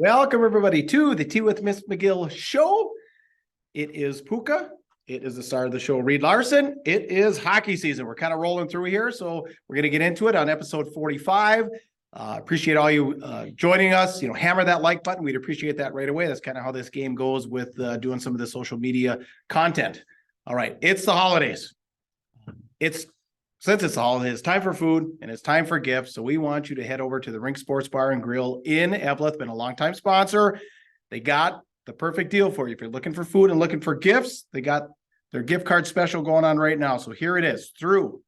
Welcome, everybody, to the Tea with Ms McGill Show. It is Puka. It is the star of the show, Reed Larson. It is hockey season. We're kind of rolling through here, so we're going to get into it on episode 45. Appreciate all you joining us. Hammer that like button. We'd appreciate that right away. That's kind of how this game goes with doing some of the social media content. All right, it's the holidays. Since it's the holidays, it's time for food and it's time for gifts. So we want you to head over to the Rink Sports Bar and Grill in Eveleth. Been a longtime sponsor. They got the perfect deal for you. If you're looking for food and looking for gifts, they got their gift card special going on right now. So here it is through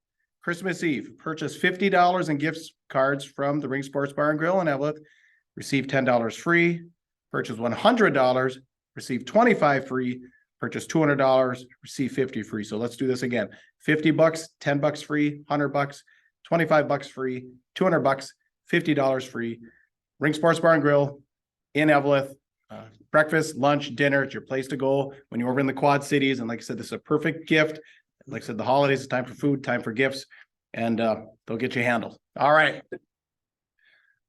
Christmas Eve. Purchase $50 in gift cards from the Rink Sports Bar and Grill in Eveleth. Receive $10 free. Purchase $100. Receive $25 free. Purchase $200, receive $50 free. So let's do this again. $50, $10 free, $100, $25 free, $200, $50 free. Ring Sports Bar and Grill in Eveleth. Breakfast, lunch, dinner. It's your place to go when you're over in the Quad Cities. And like I said, this is a perfect gift. Like I said, the holidays is time for food, time for gifts, and they'll get you handled. All right.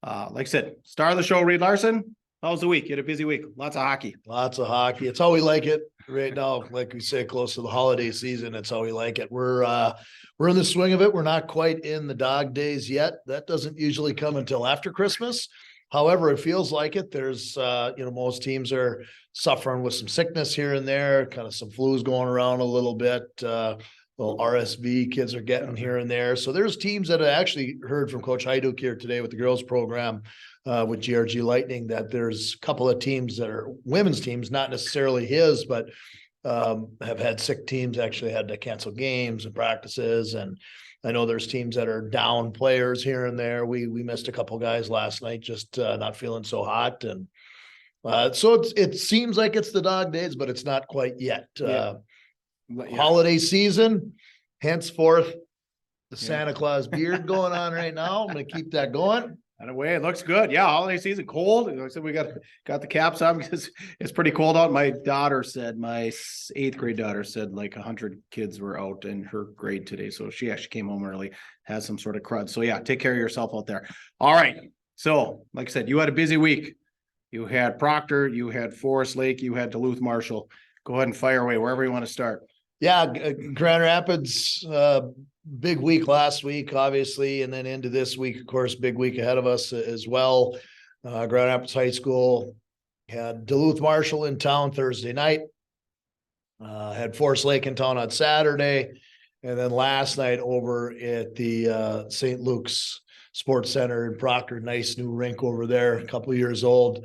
Like I said, star of the show, Reed Larson. How was the week? You had a busy week. Lots of hockey. Lots of hockey. It's how we like it right now. Like we say, close to the holiday season, it's how we like it. We're in the swing of it. We're not quite in the dog days yet. That doesn't usually come until after Christmas. However, it feels like it. There's most teams are suffering with some sickness here and there, kind of some flus going around a little bit. Little RSV kids are getting here and there. So there's teams that I actually heard from Coach Hajduk here today with the girls program with GRG Lightning, that there's a couple of teams that are women's teams, not necessarily his, but have had sick teams, actually had to cancel games and practices. And I know there's teams that are down players here and there. We missed a couple guys last night, just not feeling so hot. And so it seems like it's the dog days, but it's not quite yet. Holiday season, henceforth, the Santa Claus beard going on right now. I'm going to keep that going. And away, it looks good. Yeah, holiday season, cold. Like I said, we got the caps on because it's pretty cold out. My 8th grade daughter said like 100 kids were out in her grade today. So she actually came home early, has some sort of crud. So yeah, take care of yourself out there. All right. So like I said, you had a busy week. You had Proctor, you had Forest Lake, you had Duluth Marshall. Go ahead and fire away wherever you want to start. Yeah, Grand Rapids, big week last week, obviously, and then into this week, of course, big week ahead of us as well. Grand Rapids High School had Duluth Marshall in town Thursday night, had Forest Lake in town on Saturday, and then last night over at the St. Luke's Sports Center in Proctor, nice new rink over there, a couple of years old.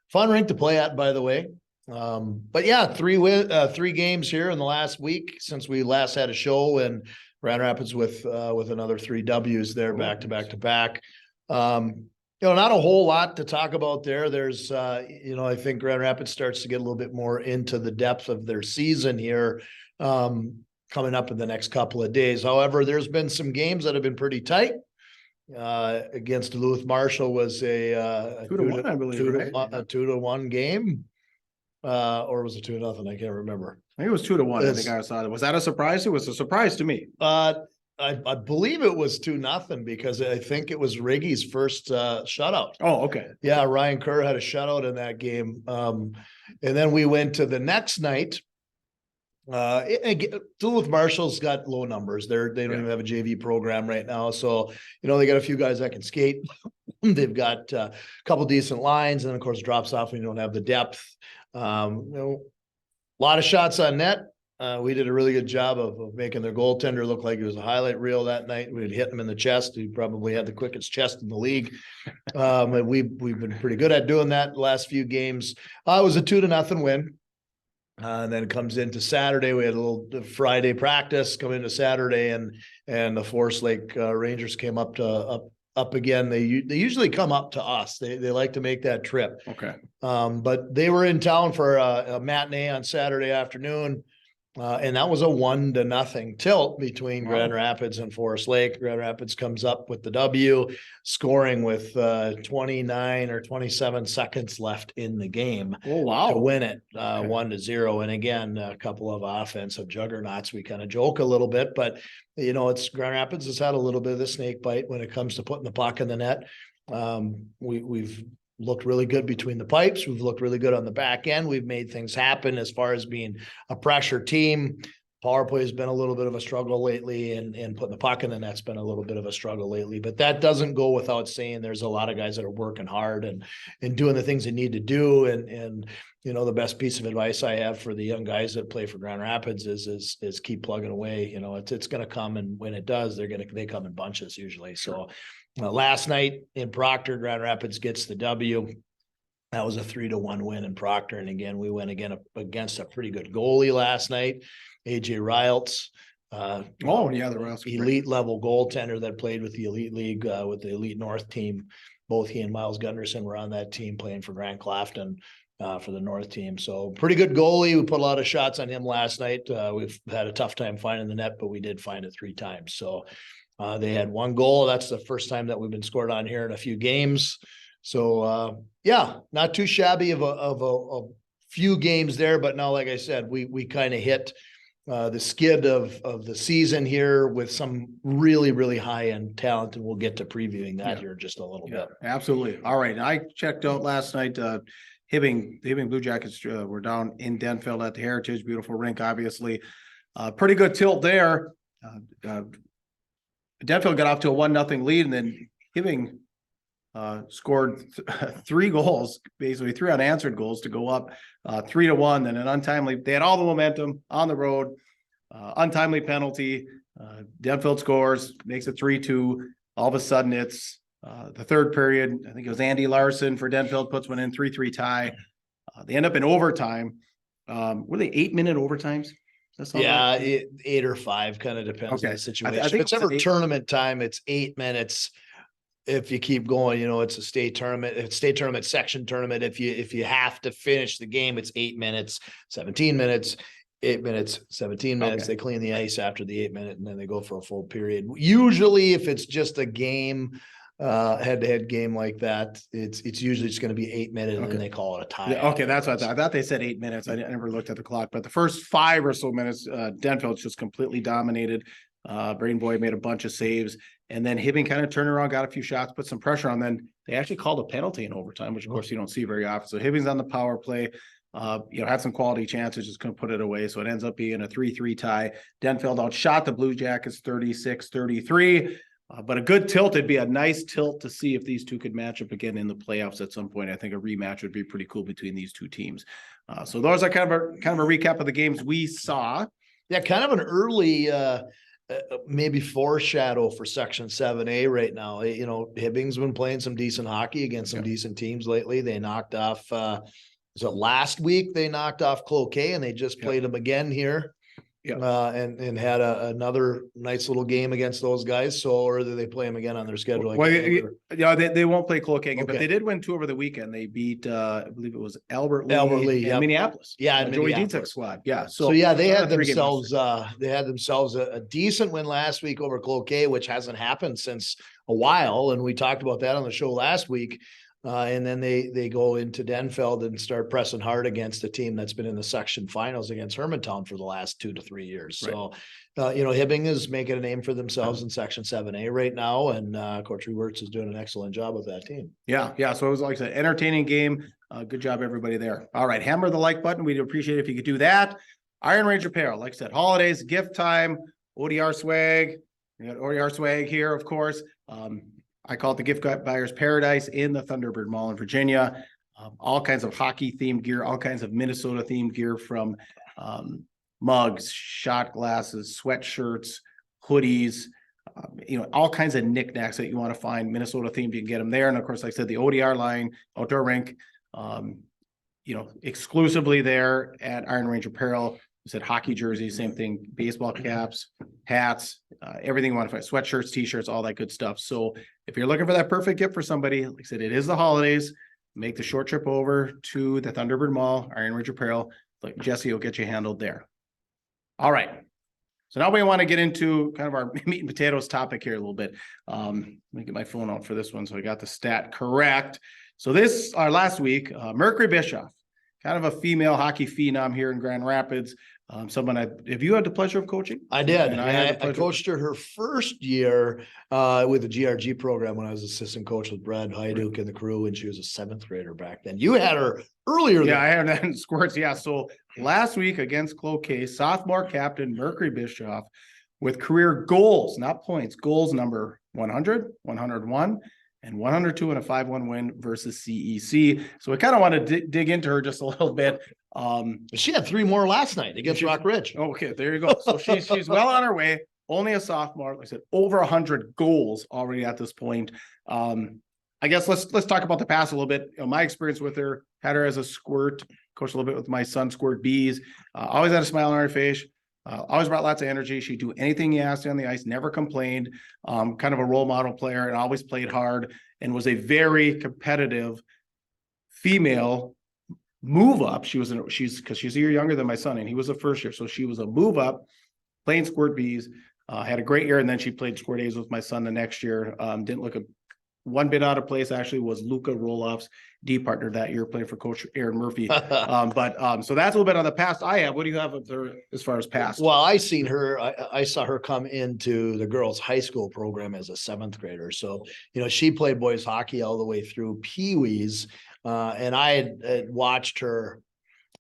Fun rink to play at, by the way. But yeah, three games here in the last week since we last had a show, and Grand Rapids with another 3 W's there, back to back. Not a whole lot to talk about there. There's I think Grand Rapids starts to get a little bit more into the depth of their season here coming up in the next couple of days. However, there's been some games that have been pretty tight. Against Duluth Marshall was a 2-1, I believe, a 2-1 game. Or was it 2-0? I can't remember. I think it was 2-1. I think I saw it. Was that a surprise? It was a surprise to me. I believe it was 2-0 because I think it was Riggy's first shutout. Oh, okay. Yeah, Ryan Kerr had a shutout in that game. And then we went to the next night. Duluth Marshall's got low numbers. They don't even have a JV program right now. So, they got a few guys that can skate. They've got a couple decent lines, and then of course drops off when you don't have the depth. A lot of shots on net. We did a really good job of making their goaltender look like he was a highlight reel that night. We'd hit him in the chest. He probably had the quickest chest in the league. And we've been pretty good at doing that the last few games. It was a 2-0 win. And then it comes into Saturday. We had a little Friday practice come into Saturday, and the Forest Lake Rangers came up again. They usually come up to us. They like to make that trip. Okay. But they were in town for a matinee on Saturday afternoon. And that was a 1-0 tilt between Grand Rapids and Forest Lake. Grand Rapids comes up with the W, scoring with 29 or 27 seconds left in the game. Oh, wow. To win it 1-0. And again, a couple of offensive juggernauts. We kind of joke a little bit, but it's Grand Rapids has had a little bit of the snake bite when it comes to putting the puck in the net. We've looked really good between the pipes. We've looked really good on the back end. We've made things happen as far as being a pressure team. Power play has been a little bit of a struggle lately, and putting the puck in the net's been a little bit of a struggle lately. But that doesn't go without saying. There's a lot of guys that are working hard and doing the things they need to do. And you know, the best piece of advice I have for the young guys that play for Grand Rapids is keep plugging away. You know, it's going to come, and when it does, they come in bunches usually. So last night in Proctor, Grand Rapids gets the W. That was a 3-1 win in Proctor. And again, we went against a pretty good goalie last night, AJ Riles. The Riles elite level goaltender that played with the Elite League, with the Elite North team. Both he and Miles Gunderson were on that team playing for Grand Clafton for the North team. So pretty good goalie. We put a lot of shots on him last night. We've had a tough time finding the net, but we did find it 3 times. So they had 1 goal. That's the first time that we've been scored on here in a few games. So not too shabby of a few games there, but now, like I said, we kind of hit the skid of the season here with some really, really high end talent, and we'll get to previewing that here in just a little bit. Absolutely. All right. I checked out last night. The Hibbing Blue Jackets were down in Denfeld at the Heritage. Beautiful rink, obviously. Pretty good tilt there. Denfeld got off to a 1-0 lead, and then Hibbing scored 3 goals, basically 3 unanswered goals to go up 3-1. Then an untimely, they had all the momentum on the road, untimely penalty. Denfeld scores, makes it 3-2. All of a sudden it's the third period. I think it was Andy Larson for Denfeld, puts one in, 3-3 tie. They end up in overtime. Were they 8-minute overtimes? Yeah, 8 or 5, kind of depends on the situation. I think if it's ever tournament time, it's 8 minutes. If you keep going, you know, it's a state tournament, section tournament. If you have to finish the game, it's 8 minutes, 17 minutes, 8 minutes, 17 minutes. They clean the ice after the 8 minute, and then they go for a full period. Usually if it's just a game, head-to-head game like that, it's usually just going to be 8 minutes, and then they call it a tie. Yeah, that's what I thought they said 8 minutes. I never looked at the clock, but the first 5 or so minutes, Denfeld's just completely dominated. Braden Boyd made a bunch of saves, and then Hibbing kind of turned around, got a few shots, put some pressure on. Then they actually called a penalty in overtime, which of course you don't see very often. So Hibbing's on the power play, had some quality chances, just couldn't put it away. So it ends up being a 3-3 tie. Denfeld outshot the Blue Jackets 36-33. But a good tilt. It'd be a nice tilt to see if these two could match up again in the playoffs at some point. I think a rematch would be pretty cool between these two teams. So those are kind of a recap of the games we saw. Yeah, kind of an early maybe foreshadow for Section 7A right now. You know, Hibbing's been playing some decent hockey against some decent teams lately. They knocked off was it last week they knocked off Cloquet, and they just played them again here. And had another nice little game against those guys. So, or do they play them again on their schedule? They won't play Cloquet again, but they did win 2 over the weekend. They beat, I believe it was Albert Lee and Minneapolis. And Joey Dietz's squad. Yeah. So they had themselves a decent win last week over Cloquet, which hasn't happened since a while. And we talked about that on the show last week. And then they go into Denfeld and start pressing hard against a team that's been in the section finals against Hermantown for the last 2 to 3 years. Right. So, Hibbing is making a name for themselves in Section 7A right now. And Coach Rewerts is doing an excellent job with that team. Yeah. So it was, like I said, entertaining game. Good job, everybody there. All right. Hammer the like button. We'd appreciate it if you could do that. Iron Range Apparel, like I said, holidays, gift time, ODR swag. We got ODR swag here, of course. I call it the gift buyer's paradise in the Thunderbird Mall in Virginia. All kinds of hockey themed gear, all kinds of Minnesota themed gear, from mugs, shot glasses, sweatshirts, hoodies, all kinds of knickknacks that you want to find Minnesota themed. You can get them there. And of course, like I said, the ODR line, outdoor rink, exclusively there at Iron Range Apparel. I said hockey jerseys, same thing, baseball caps, hats, everything you want to find, sweatshirts, t-shirts, all that good stuff. So if you're looking for that perfect gift for somebody, like I said, it is the holidays, make the short trip over to the Thunderbird Mall, Iron Range Apparel. Like Jesse will get you handled there. All right. So now we want to get into kind of our meat and potatoes topic here a little bit. Let me get my phone out for this one, so I got the stat correct. So last week, Mercury Bischoff, kind of a female hockey phenom here in Grand Rapids, Have you had the pleasure of coaching? I did. And I coached her first year with the GRG program when I was assistant coach with Brad Hyduk and the crew, and she was a 7th grader back then. You had her earlier. Yeah, I had that in squirts. Yeah. So last week against G.O.A.T, sophomore captain Mercury Bischoff with career goals, not points, goals number 100, 101, and 102 in a 5-1 win versus CEC. So we kind of want to dig into her just a little bit. She had 3 more last night against Rock Ridge. Okay, there you go. So she's well on her way. Only a sophomore. Like I said, over 100 goals already at this point. I guess let's talk about the past a little bit. My experience with her, had her as a squirt, coached a little bit with my son, Squirt Bees. Always had a smile on her face. Always brought lots of energy. She'd do anything you asked on the ice, never complained. Kind of a role model player and always played hard and was a very competitive female move up. She's because she's a year younger than my son and he was a first year. So she was a move up playing Squirt Bees, had a great year. And then she played Squirt A's with my son the next year. Didn't look one bit out of place. Actually was Luca Roloff's D partner that year playing for Coach Aaron Murphy. So that's a little bit on the past I have. What do you have of her as far as past? Well, I saw her come into the girls' high school program as a 7th grader. So, she played boys hockey all the way through Pee-wees. And I had watched her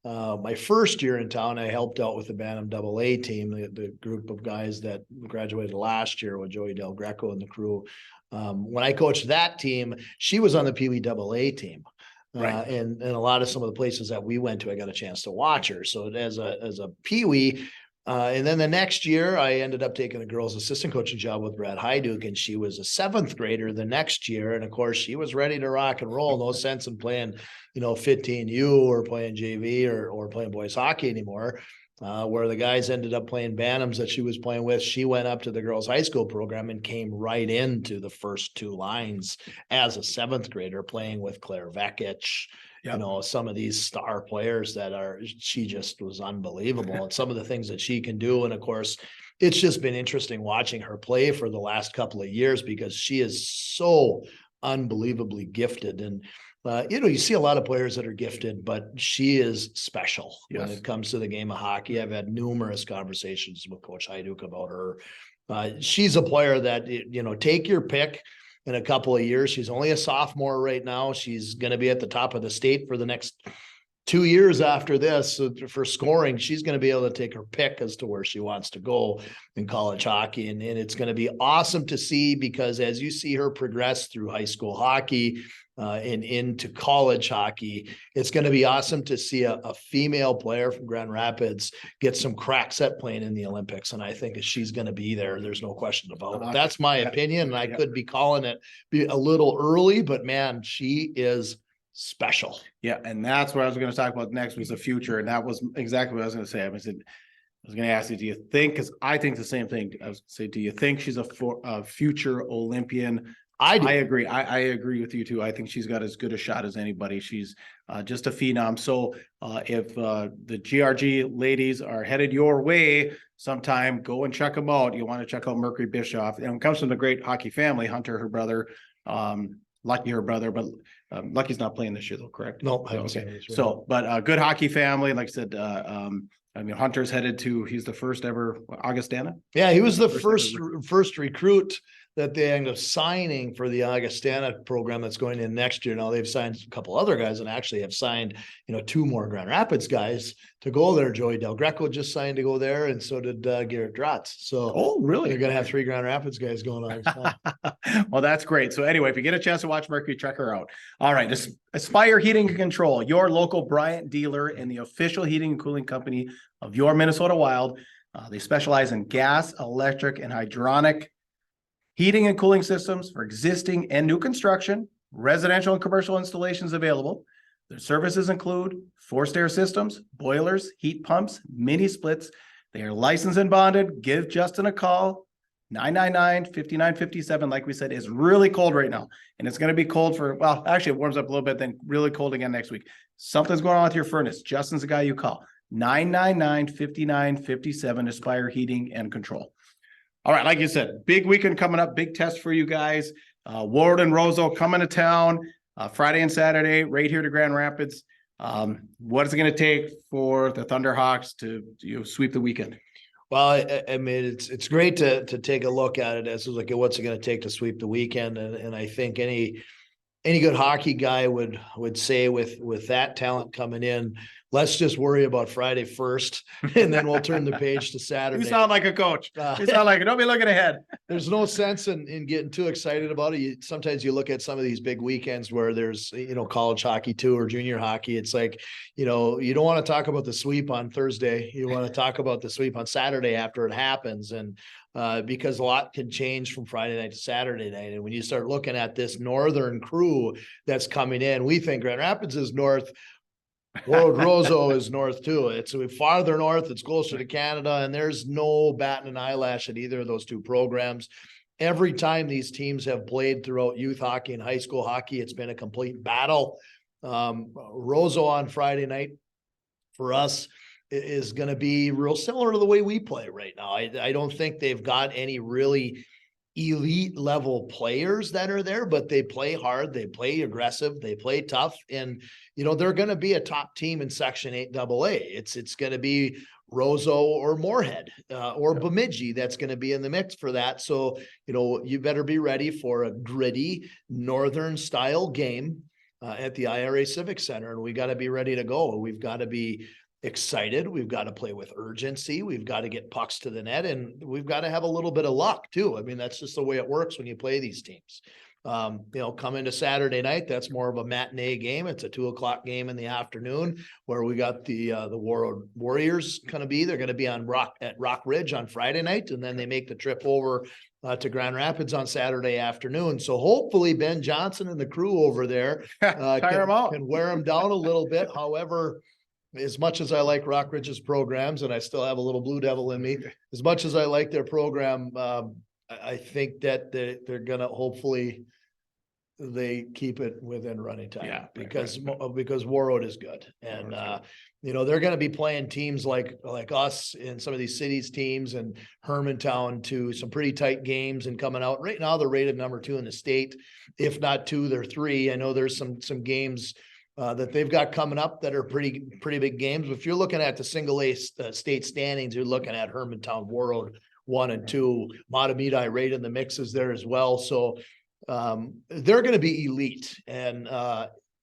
my first year in town. I helped out with the Bantam AA team, the group of guys that graduated last year with Joey Del Greco and the crew. When I coached that team, she was on the Pee Wee AA team. Right. And a lot of some of the places that we went to, I got a chance to watch her. So as a Pee Wee, and then the next year, I ended up taking the girls' assistant coaching job with Brad Hyduk, and she was a 7th grader the next year. And of course, she was ready to rock and roll. No sense in playing, 15U or playing JV or playing boys hockey anymore. Where the guys ended up playing Bantams that she was playing with, she went up to the girls' high school program and came right into the first 2 lines as a 7th grader, playing with Claire Vekic. Yep. Some of these star players she just was unbelievable. And some of the things that she can do. And of course, it's just been interesting watching her play for the last couple of years because she is so unbelievably gifted. And, you see a lot of players that are gifted, but she is special when it comes to the game of hockey. I've had numerous conversations with Coach Hyduk about her. She's a player that, take your pick. In a couple of years, she's only a sophomore right now. She's going to be at the top of the state for the next 2 years after this. So for scoring, she's going to be able to take her pick as to where she wants to go in college hockey. And it's going to be awesome to see because as you see her progress through high school hockey and into college hockey, it's going to be awesome to see a female player from Grand Rapids get some cracks at playing in the Olympics. And I think she's going to be there. There's no question about it. That's my opinion. And I could be calling it a little early, but man, she is special. Yeah. And that's what I was going to talk about next was the future. And that was exactly what I was going to say. I was going to ask you, do you think, because I think the same thing. I was going to say, do you think she's a future Olympian? I agree. I agree with you too. I think she's got as good a shot as anybody. She's just a phenom. So if the GRG ladies are headed your way sometime, go and check them out. You want to check out Mercury Bischoff. And it comes from a great hockey family. Hunter, her brother, Lucky, her brother, but Lucky's not playing this year though, correct? No. Okay. So, but good hockey family. Like I said, Hunter's headed to, he's the first ever Augustana. Yeah, he was the first recruit that they end up signing for the Augustana program that's going in next year. Now they've signed a couple other guys and actually have signed, 2 more Grand Rapids guys to go there. Joey Del Greco just signed to go there, and so did Garrett Dratz. So, oh, really? They're going to have 3 Grand Rapids guys going on. Well, that's great. So anyway, if you get a chance to watch Mercury, check her out. All right. Aspire Heating and Control, your local Bryant dealer and the official heating and cooling company of your Minnesota Wild. They specialize in gas, electric, and hydronic heating and cooling systems for existing and new construction, residential and commercial installations available. Their services include forced air systems, boilers, heat pumps, mini splits. They are licensed and bonded. Give Justin a call, 999-5957. Like we said, it's really cold right now. And it's going to be cold actually it warms up a little bit, then really cold again next week. Something's going on with your furnace. Justin's the guy you call. 999-5957, Aspire Heating and Control. All right, like you said, big weekend coming up, big test for you guys. Ward and Roseau coming to town Friday and Saturday, right here to Grand Rapids. What is it going to take for the Thunderhawks to sweep the weekend? Well, I mean, it's great to take a look at it as like, what's it going to take to sweep the weekend? And I think any good hockey guy would say with that talent coming in, let's just worry about Friday first, and then we'll turn the page to Saturday. You sound like a coach. You sound like it. Don't be looking ahead. There's no sense in getting too excited about it. Sometimes you look at some of these big weekends where there's, college hockey too, or junior hockey. It's like, you don't want to talk about the sweep on Thursday. You want to talk about the sweep on Saturday after it happens. And because a lot can change from Friday night to Saturday night. And when you start looking at this northern crew that's coming in, we think Grand Rapids is north. World Roseau is north too. It's farther north. It's closer to Canada, and there's no batting an eyelash at either of those two programs. Every time these teams have played throughout youth hockey and high school hockey, it's been a complete battle. Roseau on Friday night for us is going to be real similar to the way we play right now. I don't think they've got any really elite level players that are there, but they play hard, they play aggressive, they play tough, and they're going to be a top team in Section 8 AA. It's going to be Roseau or Moorhead or Bemidji that's going to be in the mix for that. So you better be ready for a gritty northern style game at the IRA Civic Center, and we got to be ready to go. We've got to be excited. We've got to play with urgency. We've got to get pucks to the net, and we've got to have a little bit of luck too. I mean, that's just the way it works when you play these teams. Come into Saturday night, that's more of a matinee game. It's a 2:00 game in the afternoon where we got the Warriors going to be. They're going to be at Rock Ridge on Friday night, and then they make the trip over to Grand Rapids on Saturday afternoon. So hopefully Ben Johnson and the crew over there can wear them down a little bit. However, as much as I like Rock Ridge's programs, and I still have a little Blue Devil in me, as much as I like their program, I think that they're going to hopefully they keep it within running time because Warroad is good. And, they're going to be playing teams like us in some of these cities teams and Hermantown to some pretty tight games and coming out right now. They're rated number 2 in the state. If not 2, they're 3. I know there's some games that they've got coming up that are pretty big games. If you're looking at the single A state standings, you're looking at Hermantown, Warroad 1 and 2, Matamidi right in the mixes there as well. So they're going to be elite. And,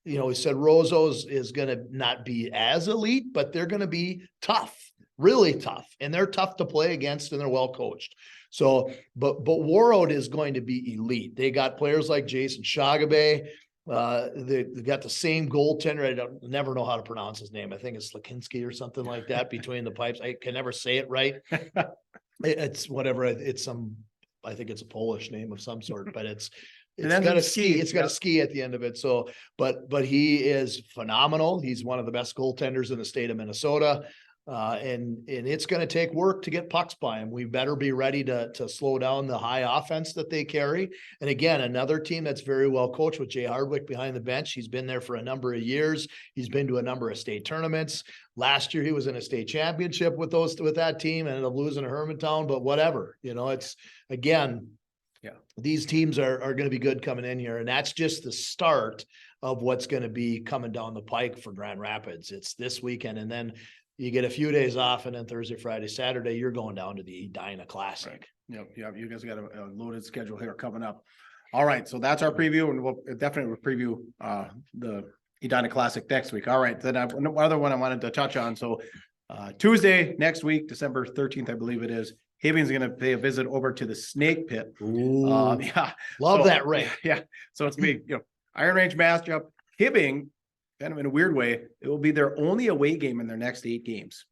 we said Roseau is going to not be as elite, but they're going to be tough, really tough. And they're tough to play against, and they're well coached. So, but Warroad is going to be elite. They got players like Jason Shagabe. They got the same goaltender. I never know how to pronounce his name. I think it's Slakinski or something like that between the pipes. I can never say it right. It's whatever. I think it's a Polish name of some sort, but it's got a ski. It's got a ski at the end of it. So, but he is phenomenal. He's one of the best goaltenders in the state of Minnesota. And it's going to take work to get pucks by him. We better be ready to slow down the high offense that they carry. And again, another team that's very well coached with Jay Hardwick behind the bench. He's been there for a number of years. He's been to a number of state tournaments. Last year, he was in a state championship with that team and ended up losing to Hermantown, but whatever, it's again, these teams are going to be good coming in here. And that's just the start of what's going to be coming down the pike for Grand Rapids. It's this weekend. And then you get a few days off, and then Thursday, Friday, Saturday, you're going down to the Edina Classic. Right. Yep. You guys got a loaded schedule here coming up. All right. So that's our preview, and we'll definitely preview the Edina Classic next week. All right. Then one other one I wanted to touch on. So Tuesday next week, December 13th, I believe it is, Hibbing's going to pay a visit over to the Snake Pit. Love that, right? Yeah. So it's going to be, Iron Range matchup. Hibbing, kind of in a weird way, it will be their only away game in their next 8 games.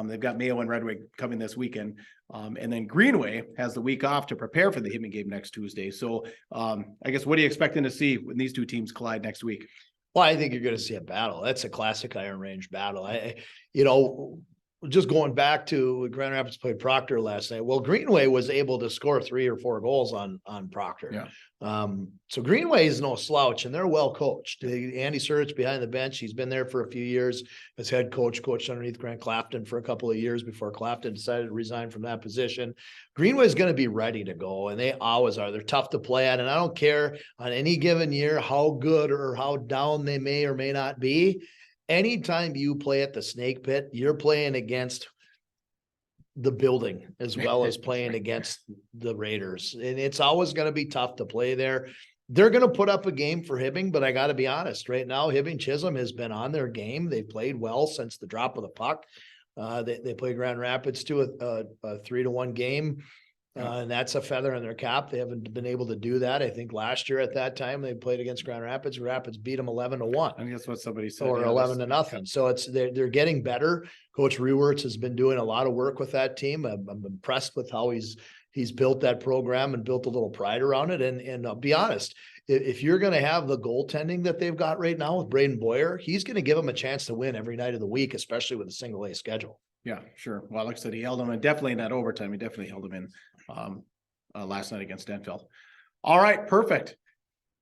They've got Mayo and Redwig coming this weekend. And then Greenway has the week off to prepare for the Hibbing game next Tuesday. So I guess what are you expecting to see when these two teams collide next week? Well, I think you're going to see a battle. That's a classic Iron Range battle. Just going back to Grand Rapids played Proctor last night. Well, Greenway was able to score 3 or 4 goals on Proctor. Yeah. So Greenway is no slouch, and they're well coached. Andy Surich behind the bench. He's been there for a few years as head coach, coached underneath Grant Clapton for a couple of years before Clapton decided to resign from that position. Greenway is going to be ready to go, and they always are. They're tough to play at, and I don't care on any given year how good or how down they may or may not be. anytime you play at the Snake Pit, you're playing against the building as well as playing against the Raiders. And it's always going to be tough to play there. They're going to put up a game for Hibbing, but I got to be honest, right now, Hibbing Chisholm has been on their game. They've played well since the drop of the puck. They played Grand Rapids to a 3-1 game. And that's a feather in their cap. They haven't been able to do that. I think last year at that time they played against Grand Rapids. Rapids beat them 11-1. I think that's what somebody said. Or 11-0. So they're getting better. Coach Rewerts has been doing a lot of work with that team. I'm impressed with how he's built that program and built a little pride around it. And I'll be honest, if you're going to have the goaltending that they've got right now with Braden Boyer, he's going to give them a chance to win every night of the week, especially with a single A schedule. Yeah, sure. Well, like I said, he held him, and definitely in that overtime, he definitely held him in last night against Denfeld. All right, perfect.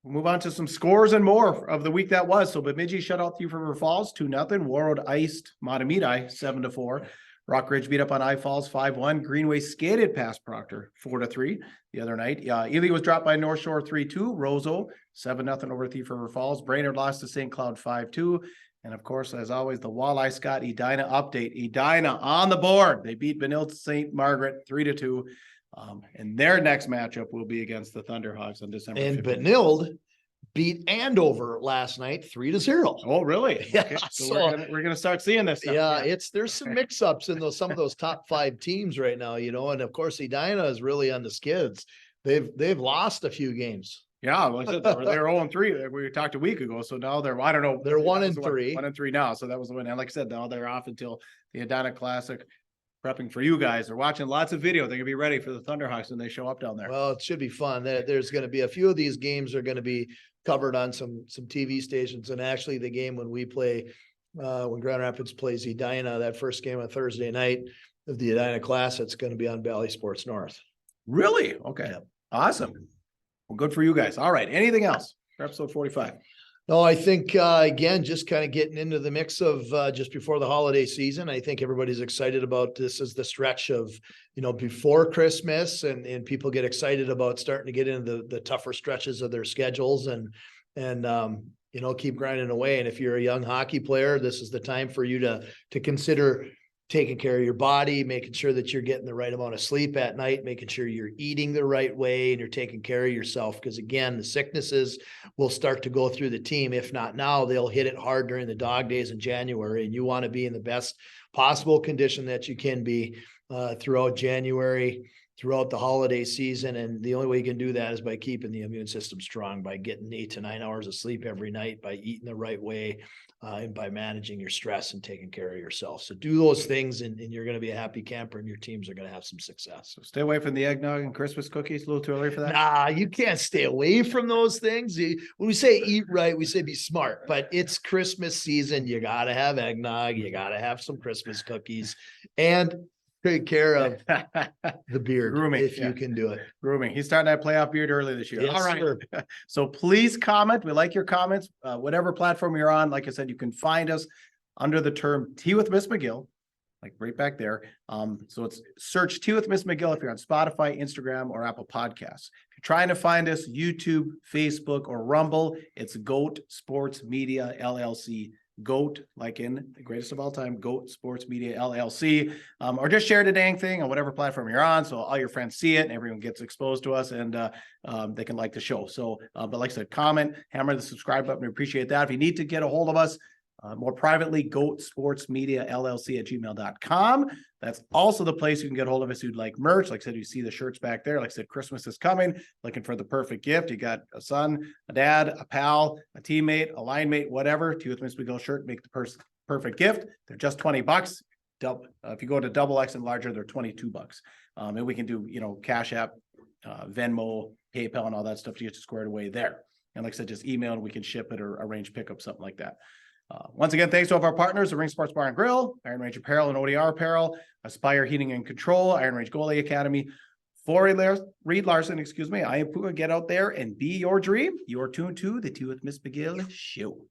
We'll move on to some scores and more of the week that was. So Bemidji shut out Thief River Falls 2-0. Warroad iced Matamidi 7-4. Rockridge beat up on I Falls 5-1. Greenway skated past Proctor 4-3 the other night. Ely was dropped by North Shore 3-2. Roseau 7-0 over Thief River Falls. Brainerd lost to St. Cloud 5-2. And of course, as always, the Walleye Scott Edina update. Edina on the board. They beat Benilde St. Margaret 3-2. And their next matchup will be against the Thunderhawks on December 15th. And Benilde beat Andover last night 3-0. Oh, really? Yeah. Okay. So we're gonna start seeing this stuff. Yeah, there's some mix-ups in some of those top 5 teams right now, and of course Edina is really on the skids. They've lost a few games. Yeah, like I said, they're 0-3. We talked a week ago, so now they're 1-3. 1-3 now, so that was the win. And like I said, now they're off until the Edina Classic. Prepping for you guys. They're watching lots of video. They're gonna be ready for the Thunderhawks when they show up down there. Well, it should be fun. There's going to be a few of these games are going to be covered on some TV stations, and actually the game when we play when Grand Rapids plays Edina, that first game on Thursday night of the Edina Class, it's going to be on Valley Sports North. Really? Okay. Yeah. Awesome. Well, good for you guys. All right. Anything else for episode 45? No, I think, again, just kind of getting into the mix of just before the holiday season. I think everybody's excited about this as the stretch of, before Christmas and people get excited about starting to get into the tougher stretches of their schedules and keep grinding away. And if you're a young hockey player, this is the time for you to consider taking care of your body, making sure that you're getting the right amount of sleep at night, making sure you're eating the right way and you're taking care of yourself. Because again, the sicknesses will start to go through the team. If not now, they'll hit it hard during the dog days in January. And you want to be in the best possible condition that you can be throughout January, throughout the holiday season. And the only way you can do that is by keeping the immune system strong, by getting 8 to 9 hours of sleep every night, by eating the right way, and by managing your stress and taking care of yourself. So do those things and you're going to be a happy camper and your teams are going to have some success. So stay away from the eggnog and Christmas cookies. A little too early for that. Nah, you can't stay away from those things. When we say eat right, we say be smart, but it's Christmas season. You got to have eggnog. You got to have some Christmas cookies and take care of the beard. Grooming, if you can do it. Grooming. He's starting that playoff beard early this year. Yes, all right. sir. So please comment. We like your comments. Whatever platform you're on, like I said, you can find us under the term Tea with Ms. McGill, like right back there. So it's search Tea with Ms. McGill if you're on Spotify, Instagram, or Apple Podcasts. If you're trying to find us, YouTube, Facebook, or Rumble, it's Goat Sports Media LLC. Goat, like in the greatest of all time, Goat Sports Media LLC, or just share the dang thing on whatever platform you're on, so all your friends see it and everyone gets exposed to us, and they can like the show. So, but like I said, comment, hammer the subscribe button. We appreciate that. If you need to get a hold of us more privately, goatsportsmediallc@gmail.com. That's also the place you can get a hold of us who'd like merch. Like I said, you see the shirts back there. Like I said, Christmas is coming, looking for the perfect gift. You got a son, a dad, a pal, a teammate, a line mate, whatever. Tea with Ms. McGill shirt, make the perfect gift. They're just $20. If you go to XXL and larger, they're $22. And we can do, Cash App, Venmo, PayPal, and all that stuff to get you squared away there. And like I said, just email and we can ship it or arrange pickup, something like that. Once again, thanks to all of our partners, the Ring Sports Bar and Grill, Iron Range Apparel and ODR Apparel, Aspire Heating and Control, Iron Range Goalie Academy, for Reed Larson, I am Puka. Get out there and be your dream. You are tuned to the Tea with Ms. McGill Show.